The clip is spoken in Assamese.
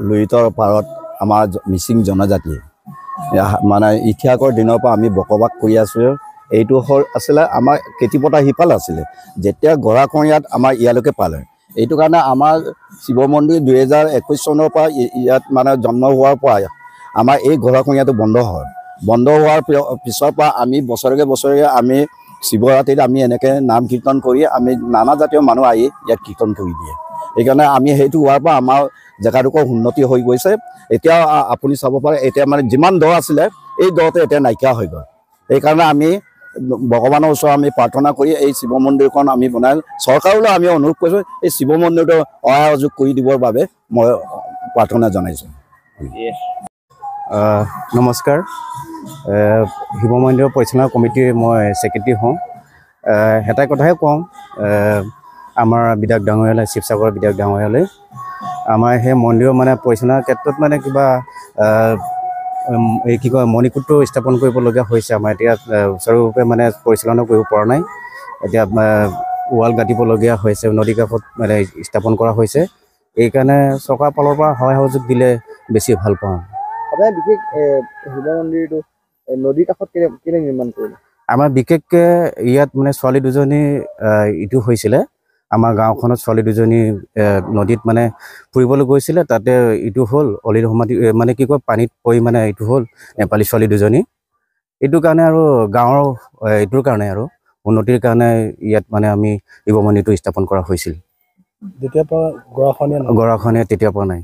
লুইতৰ পাৰত আমাৰ মিচিং জনজাতি মানে ইতিহাসৰ দিনৰ পৰা আমি বসবাস কৰি আছোঁ। এইটো আছিলে আমাৰ কেতিপতা সিফাল আছিলে, যেতিয়া গৰাখহনীয়াত আমাৰ ইয়ালৈকে পালে। এইটো কাৰণে আমাৰ শিৱ মন্দিৰ 2021 চনৰ পৰা ইয়াত মানে জন্ম হোৱাৰ পৰা আমাৰ এই গৰাখহনীয়াটো বন্ধ হয়। বন্ধ হোৱাৰ পিছৰ পৰা আমি বছৰেকে আমি শিৱৰাত্ৰিত আমি এনেকৈ নাম কীৰ্তন কৰি আমি নানা জাতীয় মানুহ আহি ইয়াত কীৰ্তন কৰি দিয়ে। সেইকাৰণে আমি সেইটো হোৱাৰ পৰা আমাৰ জেগাডোখৰ উন্নতি হৈ গৈছে। এতিয়া আপুনি চাব পাৰে, এতিয়া মানে যিমান দ আছিলে এই দটো এতিয়া নাইকিয়া হৈ গ'ল। সেইকাৰণে আমি ভগৱানৰ ওচৰত আমি প্ৰাৰ্থনা কৰি এই শিৱ মন্দিৰখন আমি বনাই, চৰকাৰলৈ আমি অনুৰোধ কৰিছোঁ এই শিৱ মন্দিৰটো সহযোগ কৰি দিবৰ বাবে মই প্ৰাৰ্থনা জনাইছোঁ। নমস্কাৰ, শিৱ মন্দিৰৰ পৰিচালনা কমিটিৰ মই ছেক্ৰেটাৰী হওঁ। এটা কথাই কওঁ, আমাৰ বিধায়ক ডাঙৰীয়ালৈ, শিৱসাগৰৰ বিধায়ক ডাঙৰীয়ালৈ, আমাৰ সেই মন্দিৰৰ মানে পৰিচালনাৰ ক্ষেত্ৰত মানে কিবা এই কি কয় মণিকূট স্থাপন কৰিবলগীয়া হৈছে। আমাৰ এতিয়া সুচাৰুৰূপে মানে পৰিচালনা কৰিব পৰা নাই। এতিয়া ৱাল গাঁঠিবলগীয়া হৈছে, নদী কাষত মানে স্থাপন কৰা হৈছে। এইকাৰণে চৰকাৰৰ ফালৰ পৰা সহায় সহযোগ দিলে বেছি ভাল পাওঁ। আপোনাৰ বিশেষ শিৱ মন্দিৰটো নদীৰ কাষত কেলে নিৰ্মাণ কৰিলে? আমাৰ বিশেষকৈ ইয়াত মানে ছোৱালী দুজনী ইটো হৈছিলে। আমাৰ গাঁওখনত ছোৱালী দুজনী নদীত মানে ফুৰিবলৈ গৈছিলে, তাতে ইটো হ'ল অলিৰ সমাধি মানে কি কয় পানীত পৰি মানে ইটো হ'ল নেপালী ছোৱালী দুজনী। এইটো কাৰণে আৰু গাঁৱৰ এইটোৰ কাৰণে আৰু উন্নতিৰ কাৰণে ইয়াত মানে আমি শিৱ মন্দিৰটো স্থাপন কৰা হৈছিল। যেতিয়াৰ পৰা গৰাখহনীয়া তেতিয়াৰ পৰা নাই।